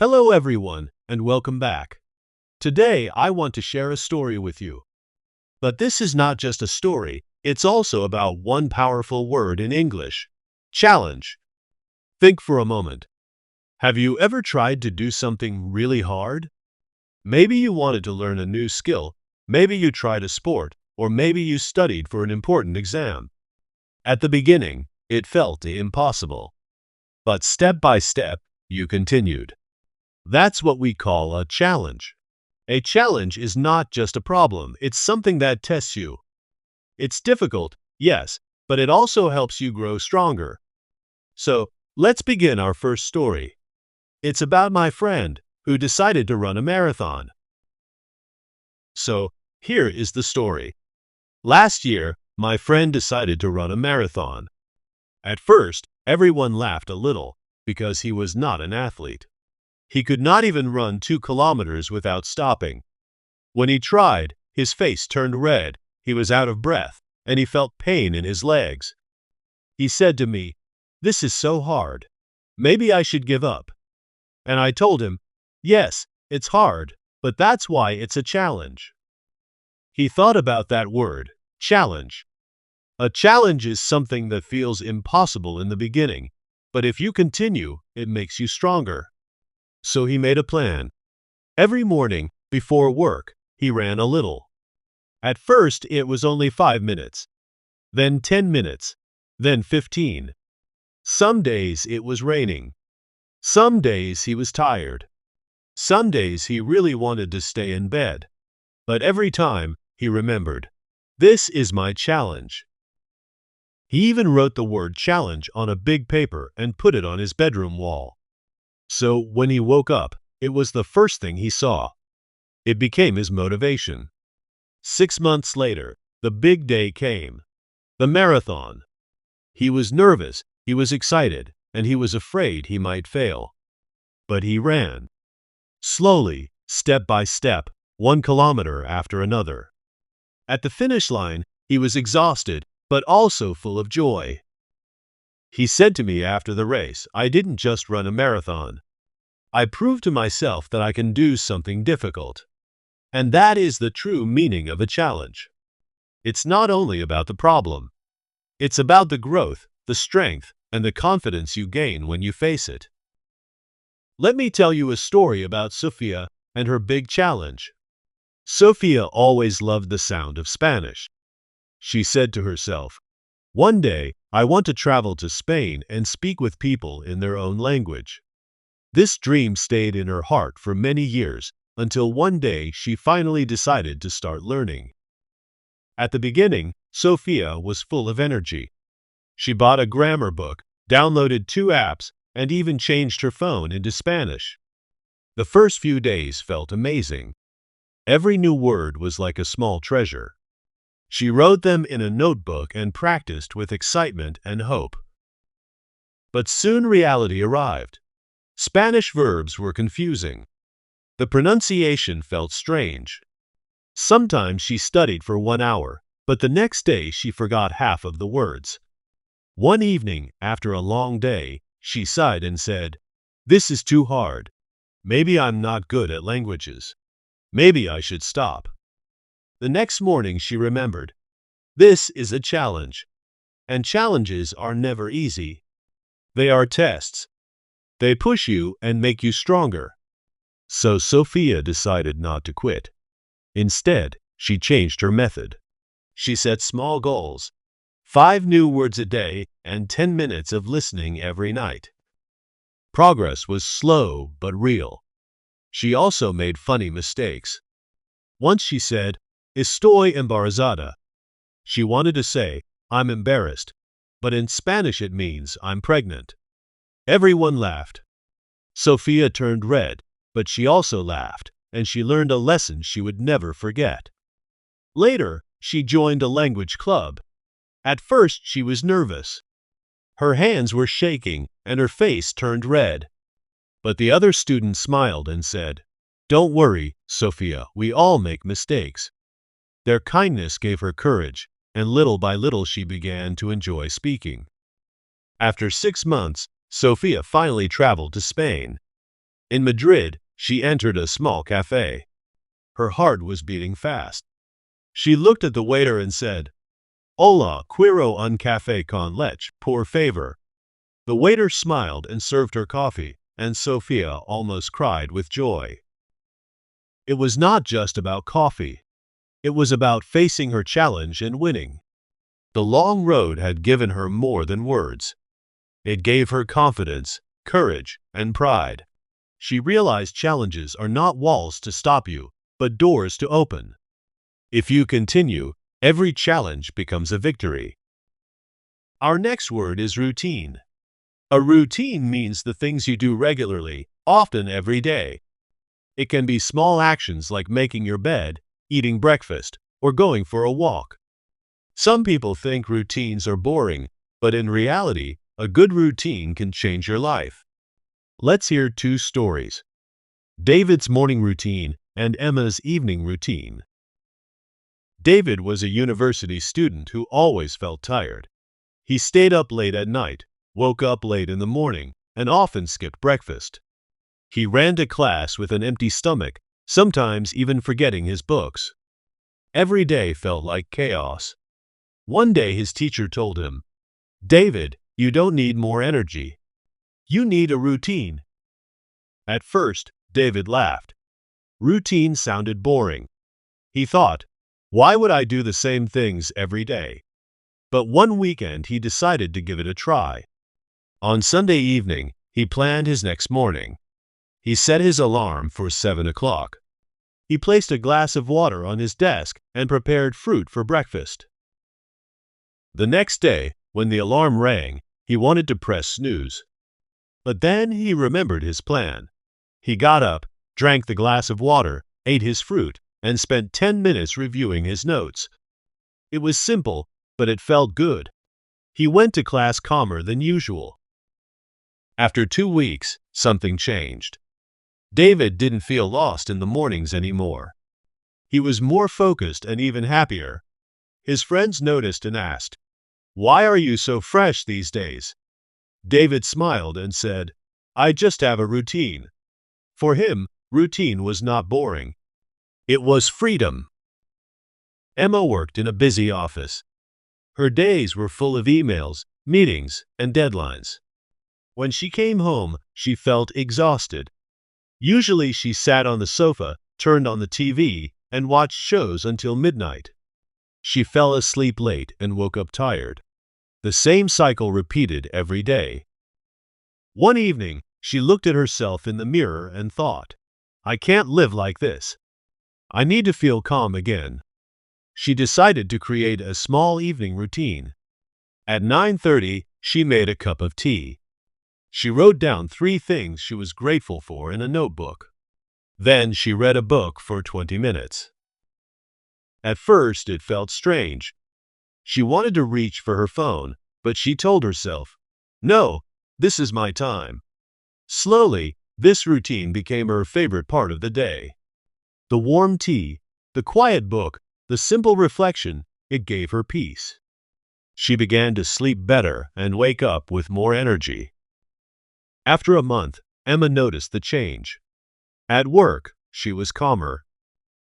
Hello everyone, and welcome back. Today I want to share a story with you. But this is not just a story, it's also about one powerful word in English: challenge. Think for a moment. Have you ever tried to do something really hard? Maybe you wanted to learn a new skill, maybe you tried a sport, or maybe you studied for an important exam. At the beginning, it felt impossible. But step by step, you continued. That's what we call a challenge. A challenge is not just a problem, it's something that tests you. It's difficult, yes, but it also helps you grow stronger. So, let's begin our first story. It's about my friend who decided to run a marathon. So, here is the story. Last year, my friend decided to run a marathon. At first, everyone laughed a little because he was not an athlete. He could not even run 2 kilometers without stopping. When he tried, his face turned red, he was out of breath, and he felt pain in his legs. He said to me, "This is so hard. Maybe I should give up." And I told him, "Yes, it's hard, but that's why it's a challenge." He thought about that word, challenge. A challenge is something that feels impossible in the beginning, but if you continue, it makes you stronger. So he made a plan. Every morning, before work, he ran a little. At first, it was only 5 minutes, then 10 minutes, then 15. Some days it was raining. Some days he was tired. Some days he really wanted to stay in bed. But every time, he remembered, "This is my challenge." He even wrote the word challenge on a big paper and put it on his bedroom wall. So when he woke up, it was the first thing he saw. It became his motivation. 6 months later, the big day came. The marathon. He was nervous, he was excited, and he was afraid he might fail. But he ran. Slowly, step by step, 1 kilometer after another. At the finish line, he was exhausted, but also full of joy. He said to me after the race, "I didn't just run a marathon. I proved to myself that I can do something difficult." And that is the true meaning of a challenge. It's not only about the problem. It's about the growth, the strength, and the confidence you gain when you face it. Let me tell you a story about Sophia and her big challenge. Sophia always loved the sound of Spanish. She said to herself, "One day, I want to travel to Spain and speak with people in their own language." This dream stayed in her heart for many years, until one day she finally decided to start learning. At the beginning, Sophia was full of energy. She bought a grammar book, downloaded 2 apps, and even changed her phone into Spanish. The first few days felt amazing. Every new word was like a small treasure. She wrote them in a notebook and practiced with excitement and hope. But soon reality arrived. Spanish verbs were confusing. The pronunciation felt strange. Sometimes she studied for 1 hour, but the next day she forgot half of the words. One evening, after a long day, she sighed and said, "This is too hard. Maybe I'm not good at languages. Maybe I should stop." The next morning she remembered, "This is a challenge." And challenges are never easy. They are tests. They push you and make you stronger. So Sophia decided not to quit. Instead, she changed her method. She set small goals: 5 new words a day and 10 minutes of listening every night. Progress was slow but real. She also made funny mistakes. Once she said, "Estoy embarazada." She wanted to say, "I'm embarrassed," but in Spanish it means "I'm pregnant." Everyone laughed. Sophia turned red, but she also laughed, and she learned a lesson she would never forget. Later, she joined a language club. At first, she was nervous. Her hands were shaking, and her face turned red. But the other students smiled and said, "Don't worry, Sophia, we all make mistakes." Their kindness gave her courage, and little by little she began to enjoy speaking. After 6 months, Sophia finally traveled to Spain. In Madrid, she entered a small cafe. Her heart was beating fast. She looked at the waiter and said, "Hola, quiero un café con leche, por favor." The waiter smiled and served her coffee, and Sofia almost cried with joy. It was not just about coffee. It was about facing her challenge and winning. The long road had given her more than words. It gave her confidence, courage, and pride. She realized challenges are not walls to stop you, but doors to open. If you continue, every challenge becomes a victory. Our next word is routine. A routine means the things you do regularly, often every day. It can be small actions like making your bed, eating breakfast, or going for a walk. Some people think routines are boring, but in reality, a good routine can change your life. Let's hear two stories: David's morning routine and Emma's evening routine. David was a university student who always felt tired. He stayed up late at night, woke up late in the morning, and often skipped breakfast. He ran to class with an empty stomach, sometimes even forgetting his books. Every day felt like chaos. One day his teacher told him, "David, you don't need more energy. You need a routine." At first, David laughed. Routine sounded boring. He thought, why would I do the same things every day? But one weekend he decided to give it a try. On Sunday evening, he planned his next morning. He set his alarm for 7 o'clock. He placed a glass of water on his desk and prepared fruit for breakfast. The next day, when the alarm rang, he wanted to press snooze. But then he remembered his plan. He got up, drank the glass of water, ate his fruit, and spent 10 minutes reviewing his notes. It was simple, but it felt good. He went to class calmer than usual. After 2 weeks, something changed. David didn't feel lost in the mornings anymore. He was more focused and even happier. His friends noticed and asked, "Why are you so fresh these days?" David smiled and said, "I just have a routine." For him, routine was not boring. It was freedom. Emma worked in a busy office. Her days were full of emails, meetings, and deadlines. When she came home, she felt exhausted. Usually she sat on the sofa, turned on the TV, and watched shows until midnight. She fell asleep late and woke up tired. The same cycle repeated every day. One evening, she looked at herself in the mirror and thought, "I can't live like this. I need to feel calm again." She decided to create a small evening routine. At 9:30, she made a cup of tea. She wrote down 3 things she was grateful for in a notebook. Then she read a book for 20 minutes. At first, it felt strange. She wanted to reach for her phone, but she told herself, "No, this is my time." Slowly, this routine became her favorite part of the day. The warm tea, the quiet book, the simple reflection, it gave her peace. She began to sleep better and wake up with more energy. After a month, Emma noticed the change. At work, she was calmer.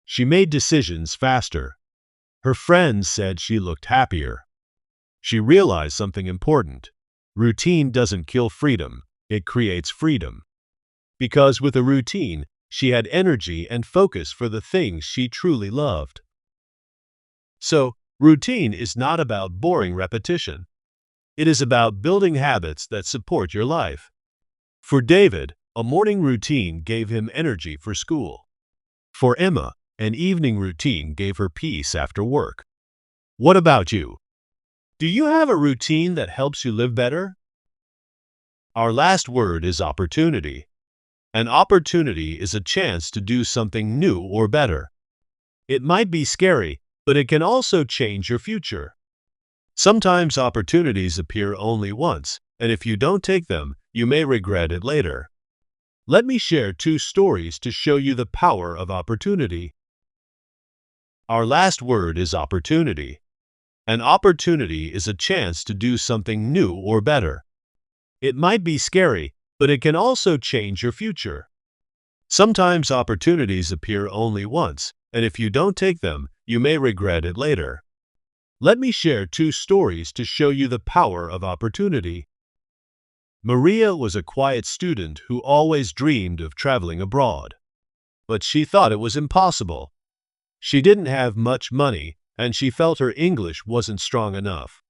She made decisions faster. Her friends said she looked happier. She realized something important. Routine doesn't kill freedom, it creates freedom. Because with a routine, she had energy and focus for the things she truly loved. So, routine is not about boring repetition. It is about building habits that support your life. For David, a morning routine gave him energy for school. For Emma, an evening routine gave her peace after work. What about you? Do you have a routine that helps you live better? Our last word is opportunity. An opportunity is a chance to do something new or better. It might be scary, but it can also change your future. Sometimes opportunities appear only once, and if you don't take them, you may regret it later. Let me share 2 stories to show you the power of opportunity. Our last word is opportunity. An opportunity is a chance to do something new or better. It might be scary, but it can also change your future. Sometimes opportunities appear only once, and if you don't take them, you may regret it later. Let me share two stories to show you the power of opportunity. Maria was a quiet student who always dreamed of traveling abroad. But she thought it was impossible. She didn't have much money, and she felt her English wasn't strong enough.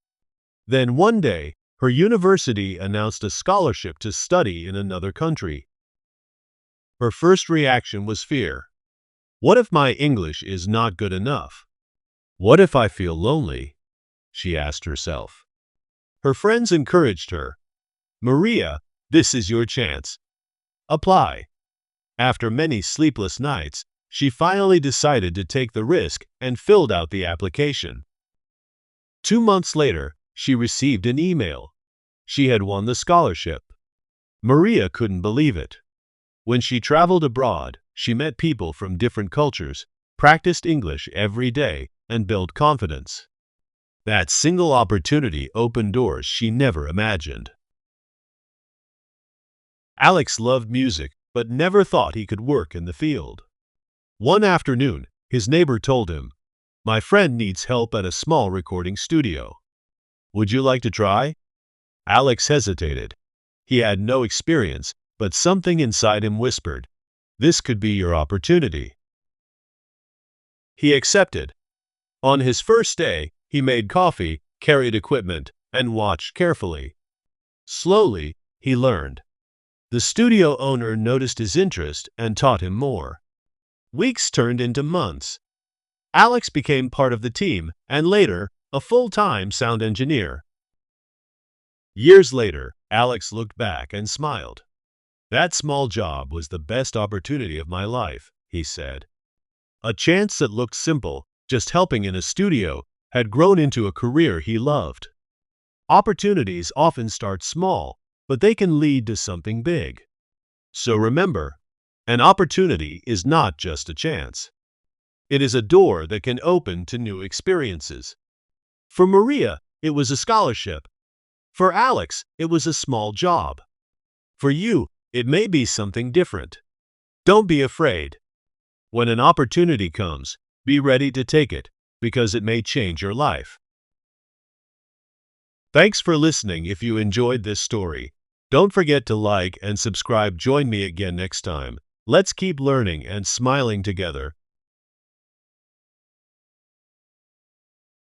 Then one day, her university announced a scholarship to study in another country. Her first reaction was fear. What if my English is not good enough? What if I feel lonely? She asked herself. Her friends encouraged her. Maria, this is your chance. Apply. After many sleepless nights, she finally decided to take the risk and filled out the application. 2 months later, she received an email. She had won the scholarship. Maria couldn't believe it. When she traveled abroad, she met people from different cultures, practiced English every day, and built confidence. That single opportunity opened doors she never imagined. Alex loved music, but never thought he could work in the field. One afternoon, his neighbor told him, "My friend needs help at a small recording studio. Would you like to try?" Alex hesitated. He had no experience, but something inside him whispered, "This could be your opportunity." He accepted. On his first day, he made coffee, carried equipment, and watched carefully. Slowly, he learned. The studio owner noticed his interest and taught him more. Weeks turned into months. Alex became part of the team and later, a full-time sound engineer. Years later, Alex looked back and smiled. "That small job was the best opportunity of my life," he said. A chance that looked simple, just helping in a studio, had grown into a career he loved. Opportunities often start small, but they can lead to something big. So remember, an opportunity is not just a chance. It is a door that can open to new experiences. For Maria, it was a scholarship. For Alex, it was a small job. For you, it may be something different. Don't be afraid. When an opportunity comes, be ready to take it, because it may change your life. Thanks for listening. If you enjoyed this story, don't forget to like and subscribe. Join me again next time. Let's keep learning and smiling together.